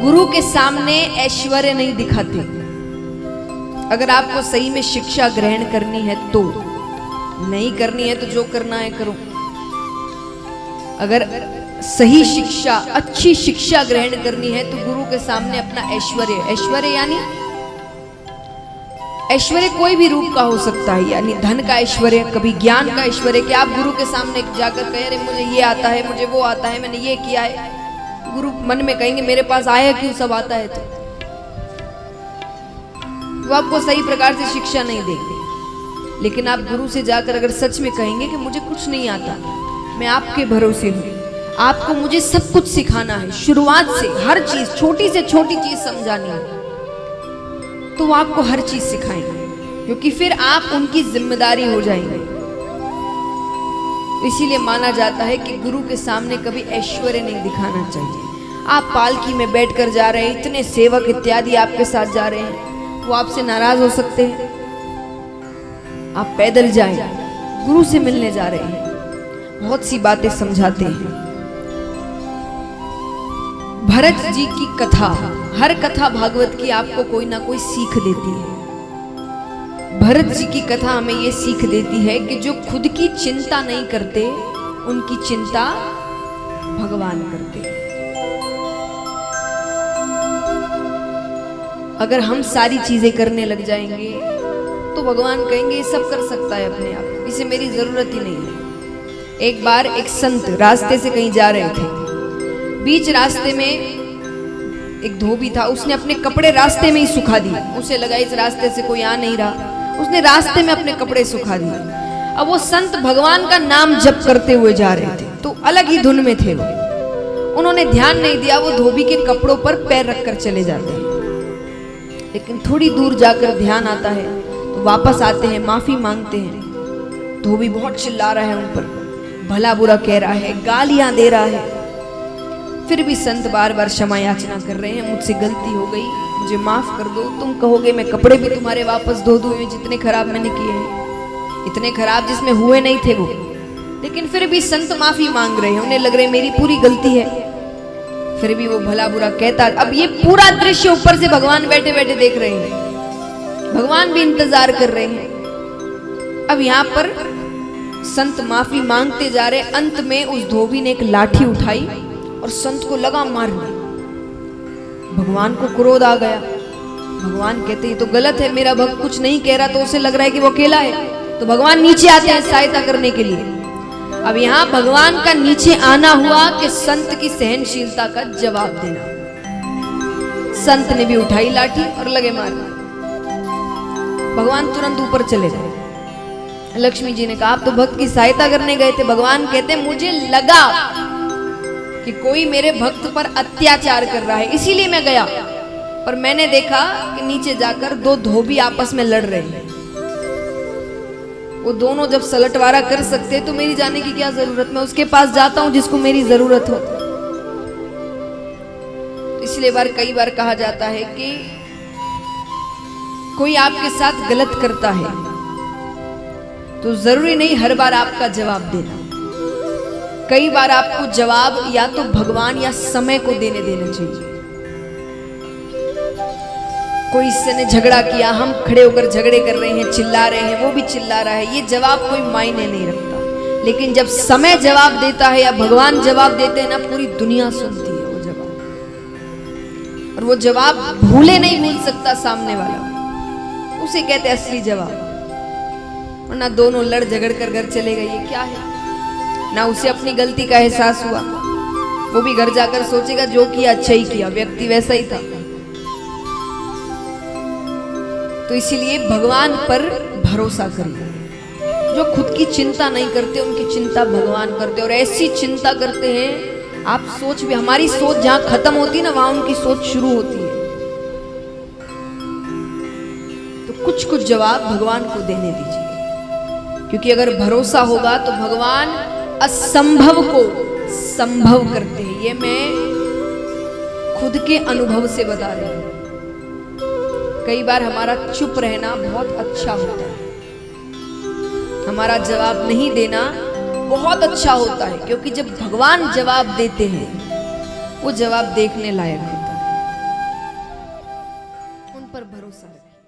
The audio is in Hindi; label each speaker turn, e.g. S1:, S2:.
S1: गुरु के सामने ऐश्वर्य नहीं दिखाते। अगर आपको सही में शिक्षा ग्रहण करनी है तो, नहीं करनी है तो जो करना है करो। अगर सही शिक्षा, अच्छी शिक्षा ग्रहण करनी है तो गुरु के सामने अपना ऐश्वर्य, ऐश्वर्य यानी ऐश्वर्य कोई भी रूप का हो सकता है, यानी धन का ऐश्वर्य, कभी ज्ञान का ऐश्वर्य, कि आप गुरु के सामने जाकर कह रहे मुझे ये आता है, मुझे वो आता है, मैंने ये किया है। गुरु मन में कहेंगे मेरे पास आया क्यों, सब आता है तो वो आपको सही प्रकार से शिक्षा नहीं देंगे। लेकिन आप गुरु से जाकर अगर सच में कहेंगे कि मुझे कुछ नहीं आता, मैं आपके भरोसे हूँ, आपको मुझे सब कुछ सिखाना है, शुरुआत से हर चीज, छोटी से छोटी चीज समझानी है, तो वो आपको हर चीज सिखाएंगे, क्योंकि फिर आप उनकी जिम्मेदारी हो जाएंगे। इसीलिए माना जाता है कि गुरु के सामने कभी ऐश्वर्य नहीं दिखाना चाहिए। आप पालकी में बैठकर जा रहे हैं, इतने सेवक इत्यादि आपके साथ जा रहे हैं, वो आपसे नाराज हो सकते हैं। आप पैदल जाएं, गुरु से मिलने जा रहे हैं, बहुत सी बातें समझाते हैं। भरत जी की कथा, हर कथा भागवत की आपको कोई ना कोई सीख देती है। भरत जी की कथा हमें ये सीख देती है कि जो खुद की चिंता नहीं करते, उनकी चिंता भगवान करते। अगर हम सारी चीजें करने लग जाएंगे तो भगवान कहेंगे ये सब कर सकता है अपने आप, इसे मेरी जरूरत ही नहीं है। एक बार एक संत रास्ते से कहीं जा रहे थे, बीच रास्ते में एक धोबी था, उसने अपने कपड़े रास्ते में ही सुखा दिए। उसे लगा इस रास्ते से कोई आ नहीं रहा, उसने रास्ते में अपने कपड़े सुखा दिए। अब वो संत भगवान का नाम जप करते हुए जा रहे थे, तो अलग ही धुन में थे वो। उन्होंने ध्यान नहीं दिया, वो धोबी के कपड़ों पर पैर रखकर चले जाते हैं। लेकिन थोड़ी दूर जाकर ध्यान आता है तो वापस आते हैं, माफी मांगते हैं। धोबी बहुत चिल्ला रहा है उन पर, भला बुरा कह रहा है, गालियां दे रहा है। फिर भी संत बार बार क्षमा याचना कर रहे हैं, मुझसे गलती हो गई, मुझे माफ कर दो। तुम कहोगे मैं कपड़े भी तुम्हारे वापस धो दूं, जितने खराब मैंने किए हैं, इतने खराब जिसमें हुए नहीं थे वो। लेकिन फिर भी संत माफी मांग रहे हैं, उन्हें लग रहे मेरी पूरी गलती है। फिर भी वो भला बुरा कहता। अब ये पूरा दृश्य ऊपर से भगवान बैठे बैठे देख रहे हैं, भगवान भी इंतजार कर रहे हैं। अब यहाँ पर संत माफी मांगते जा रहे, अंत में उस धोबी ने एक लाठी उठाई और संत को लगा मारने। भगवान को क्रोध आ गया। भगवान कहते ये तो गलत है, मेरा भक्त कुछ नहीं कह रहा, तो उसे लग रहा है कि वो अकेला है। तो भगवान नीचे आते हैं सहायता करने के लिए। अब यहाँ भगवान का नीचे आना हुआ कि संत की सहनशीलता का जवाब देना। संत ने भी उठाई लाठी और लगे मारने। भगवान तुरंत ऊपर चले गए। लक्ष्मी जी ने कहा आप तो भक्त की सहायता करने गए थे। भगवान कहते मुझे लगा कि कोई मेरे भक्त पर अत्याचार कर रहा है, इसीलिए मैं गया। पर मैंने देखा कि नीचे जाकर दो धोबी आपस में लड़ रहे हैं। वो दोनों जब सलटवारा कर सकते तो मेरी जाने की क्या जरूरत, मैं उसके पास जाता हूं जिसको मेरी जरूरत हो। इसलिए कई बार कहा जाता है कि कोई आपके साथ गलत करता है तो जरूरी नहीं हर बार आपका जवाब देना। कई बार आपको जवाब या तो भगवान या समय को देने देना चाहिए। कोई इससे ने झगड़ा किया, हम खड़े होकर झगड़े कर रहे हैं, चिल्ला रहे हैं, वो भी चिल्ला रहा है, ये जवाब कोई मायने नहीं रखता। लेकिन जब समय जवाब देता है या भगवान जवाब देते हैं ना, पूरी दुनिया सुनती है वो जवाब। और वो जवाब भूले नहीं भूल सकता सामने वाला, उसे कहते असली जवाब। वरना दोनों लड़ झगड़ कर घर चले गए, ये क्या है? ना उसे अपनी गलती का एहसास हुआ, वो भी घर जाकर सोचेगा जो किया अच्छा ही किया, व्यक्ति वैसा ही था। तो इसीलिए भगवान पर भरोसा करिए। जो खुद की चिंता नहीं करते उनकी चिंता भगवान करते, और ऐसी चिंता करते हैं आप सोच भी, हमारी सोच जहां खत्म होती है ना वहां उनकी सोच शुरू होती है। तो कुछ कुछ जवाब भगवान को देने दीजिए, क्योंकि अगर भरोसा होगा तो भगवान असंभव को संभव करते हैं। ये मैं खुद के अनुभव से बता रही हूं। कई बार हमारा चुप रहना बहुत अच्छा होता है, हमारा जवाब नहीं देना बहुत अच्छा होता है, क्योंकि जब भगवान जवाब देते हैं वो जवाब देखने लायक होता है। पर भरोसा रखें।